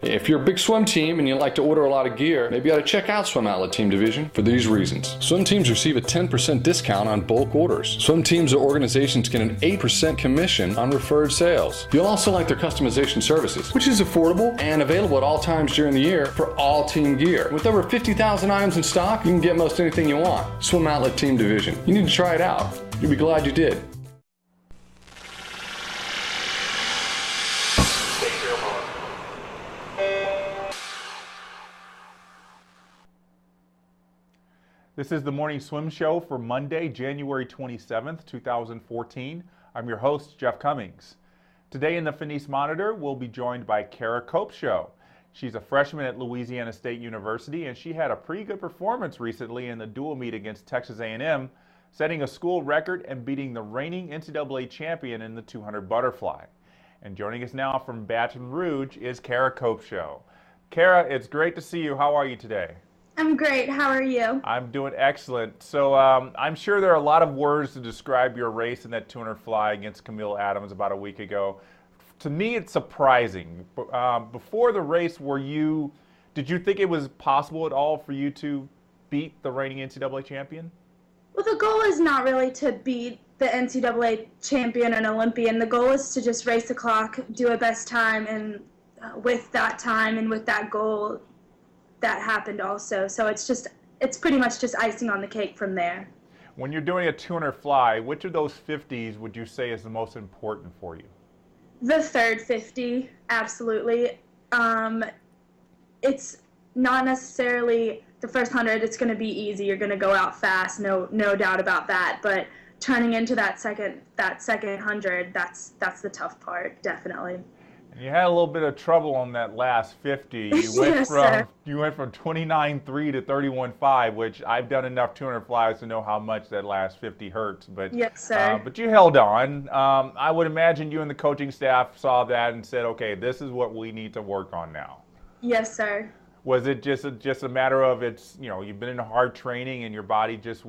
If you're a big swim team and you like to order a lot of gear, maybe you ought to check out Swim Outlet Team Division for these reasons. Swim teams receive a 10% discount on bulk orders. Swim teams or organizations get an 8% commission on referred sales. You'll also like their customization services, which is affordable and available at all times during the year for all team gear. With over 50,000 items in stock, you can get most anything you want. Swim Outlet Team Division. You need to try it out. You'll be glad you did. This is the Morning Swim Show for Monday, January 27th, 2014. I'm your host, Jeff Cummings. Today in the Finis Monitor, we'll be joined by Kara Kopcso. She's a freshman at Louisiana State University, and she had a pretty good performance recently in the dual meet against Texas A&M, setting a school record and beating the reigning NCAA champion in the 200 butterfly. And joining us now from Baton Rouge is Kara Kopcso. Kara, it's great to see you. How are you today? I'm great. How are you? I'm doing excellent. So I'm sure there are a lot of words to describe your race in that 200 fly against Camille Adams about a week ago. To me, it's surprising. Before the race, did you think it was possible at all for you to beat the reigning NCAA champion? Well, the goal is not really to beat the NCAA champion and Olympian. The goal is to just race the clock, do a best time, and with that time and with that goal, that happened also. So it's pretty much just icing on the cake from there. When you're doing a 200 fly, which of those 50s would you say is the most important for you? The third 50, absolutely. It's not necessarily the first 100. It's going to be easy. You're going to go out fast, no doubt about that. But turning into that second 100, that's the tough part, definitely. You had a little bit of trouble on that last 50. You went from 29.3 to 31.5, which I've done enough 200 flies to know how much that last 50 hurts. But yes, sir. But you held on. I would imagine you and the coaching staff saw that and said, "Okay, this is what we need to work on now." Yes, sir. Was it just a matter of you've been in hard training and your body just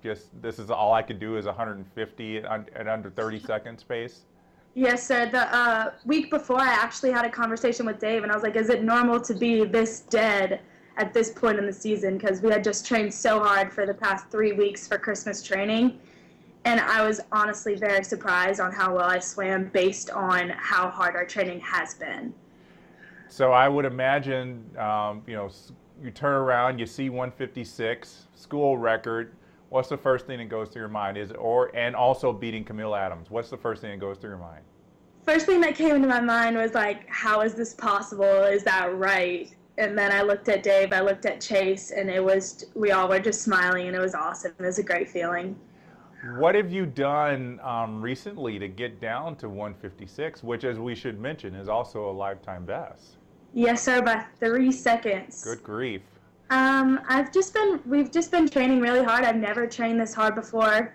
this is all I could do is 150 at under 30 seconds pace? Yes, sir. The week before, I actually had a conversation with Dave, and I was like, is it normal to be this dead at this point in the season? Because we had just trained so hard for the past 3 weeks for Christmas training, and I was honestly very surprised on how well I swam based on how hard our training has been. So I would imagine, you turn around, you see 156, school record. What's the first thing that goes through your mind? And also beating Camille Adams. What's the first thing that goes through your mind? First thing that came into my mind was like, how is this possible? Is that right? And then I looked at Dave, I looked at Chase, and we all were just smiling, and it was awesome. It was a great feeling. What have you done recently to get down to 156, which, as we should mention, is also a lifetime best? Yes, sir, by 3 seconds. Good grief. We've just been training really hard. I've never trained this hard before.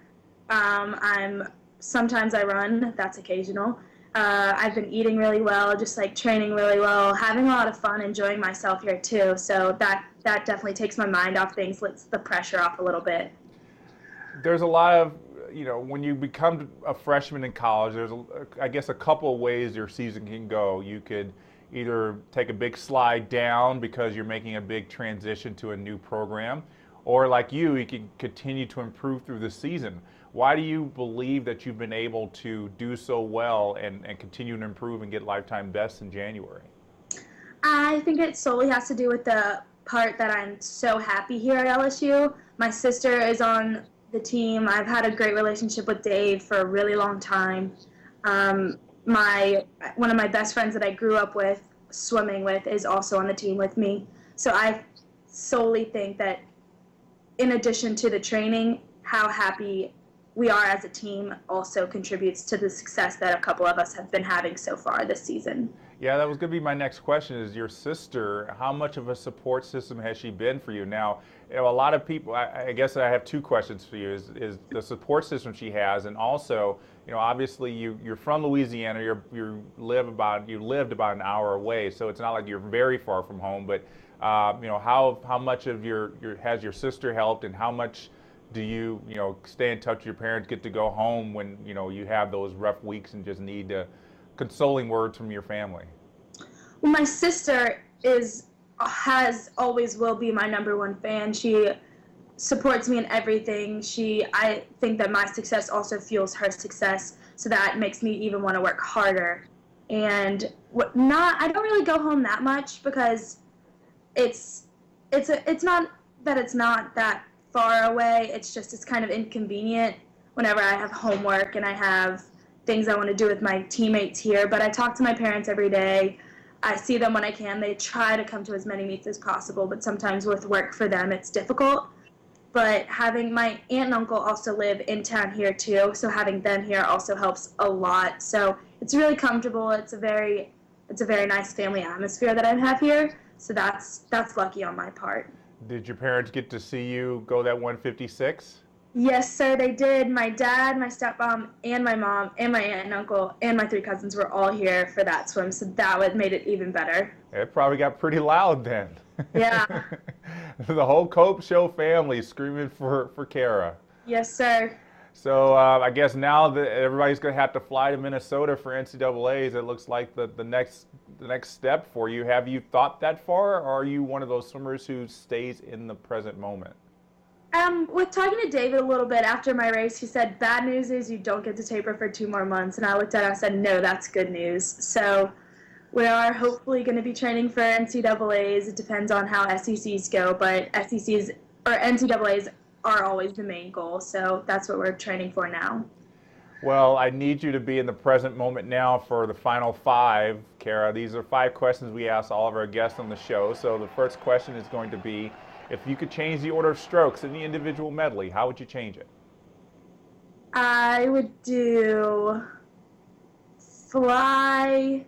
Sometimes I run, that's occasional. I've been eating really well, just like training really well, having a lot of fun, enjoying myself here too. So that definitely takes my mind off things, lets the pressure off a little bit. There's a lot of, when you become a freshman in college, there's, I guess, a couple of ways your season can go. You could either take a big slide down because you're making a big transition to a new program, or like you can continue to improve through the season. Why do you believe that you've been able to do so well and continue to improve and get lifetime bests in January? I think it solely has to do with the part that I'm so happy here at LSU. My sister is on the team. I've had a great relationship with Dave for a really long time. One of my best friends that I grew up with, swimming with, is also on the team with me. So I solely think that in addition to the training, how happy we are as a team also contributes to the success that a couple of us have been having so far this season. Yeah, that was going to be my next question, is your sister, how much of a support system has she been for you? Now, a lot of people, I guess I have two questions for you, is the support system she has, and also, obviously you're from Louisiana, you lived about an hour away, so it's not like you're very far from home, but how much of has your sister helped, and how much do you stay in touch with your parents, get to go home when you have those rough weeks and just need consoling words from your family? Well, my sister has always will be my number one fan. She supports me in everything. I think that my success also fuels her success, so that makes me even want to work harder. And I don't really go home that much because it's not that it's not that far away. It's kind of inconvenient whenever I have homework and I have things I want to do with my teammates here. But I talk to my parents every day. I see them when I can. They try to come to as many meets as possible, but sometimes with work for them it's difficult. But having my aunt and uncle also live in town here too, so having them here also helps a lot. So it's really comfortable. It's a very nice family atmosphere that I have here. So that's lucky on my part. Did your parents get to see you go that 156? Yes, sir, they did. My dad, my stepmom, and my mom, and my aunt and uncle, and my 3 cousins were all here for that swim, so that made it even better. It probably got pretty loud then. Yeah. The whole Kopcso family screaming for Kara. Yes, sir. So I guess now that everybody's going to have to fly to Minnesota for NCAAs, it looks like the next step for you. Have you thought that far, or are you one of those swimmers who stays in the present moment? With talking to David a little bit after my race, he said, bad news is you don't get to taper for 2 more months. And I looked at it and I said, no, that's good news. So we are hopefully going to be training for NCAAs. It depends on how SECs go, but SECs or NCAAs are always the main goal. So that's what we're training for now. Well, I need you to be in the present moment now for the final 5, Kara. These are 5 questions we ask all of our guests on the show. So the first question is going to be, if you could change the order of strokes in the individual medley, how would you change it? I would do fly,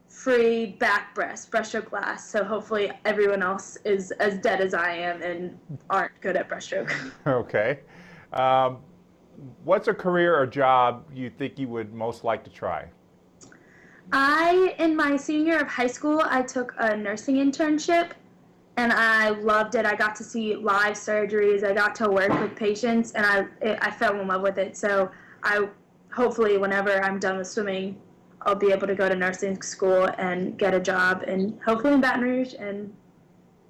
free, back breaststroke last. So hopefully everyone else is as dead as I am and aren't good at breaststroke. Okay. What's a career or job you think you would most like to try? In my senior year of high school, I took a nursing internship. And I loved it. I got to see live surgeries. I got to work with patients, and I fell in love with it. So hopefully, whenever I'm done with swimming, I'll be able to go to nursing school and get a job, and hopefully in Baton Rouge, and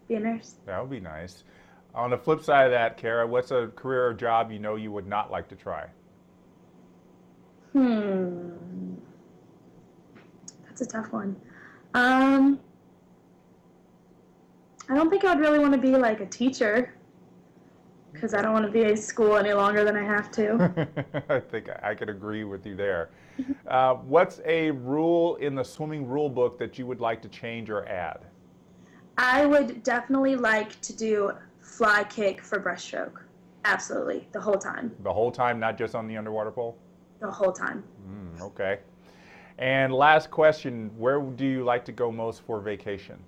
be a nurse. That would be nice. On the flip side of that, Kara, what's a career or job you know you would not like to try? That's a tough one. I don't think I'd really want to be like a teacher because I don't want to be in school any longer than I have to. I think I could agree with you there. What's a rule in the swimming rule book that you would like to change or add? I would definitely like to do fly kick for breaststroke. Absolutely, the whole time. The whole time, not just on the underwater pole? The whole time. Okay. And last question, where do you like to go most for vacation?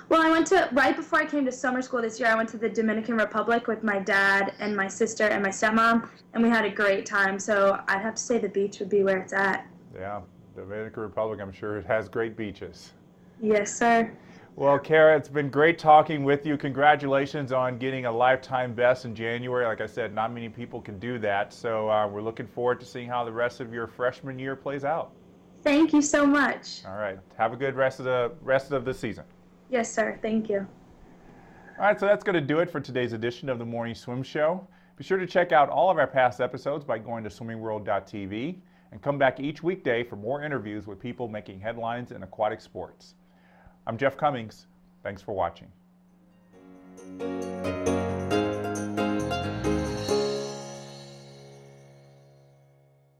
Well, right before I came to summer school this year, I went to the Dominican Republic with my dad and my sister and my stepmom, and we had a great time. So I'd have to say the beach would be where it's at. Yeah, Dominican Republic, I'm sure it has great beaches. Yes, sir. Well, Kara, it's been great talking with you. Congratulations on getting a lifetime best in January. Like I said, not many people can do that. So we're looking forward to seeing how the rest of your freshman year plays out. Thank you so much. All right. Have a good rest of the season. Yes, sir. Thank you. All right, so that's going to do it for today's edition of the Morning Swim Show. Be sure to check out all of our past episodes by going to swimmingworld.tv and come back each weekday for more interviews with people making headlines in aquatic sports. I'm Jeff Cummings. Thanks for watching.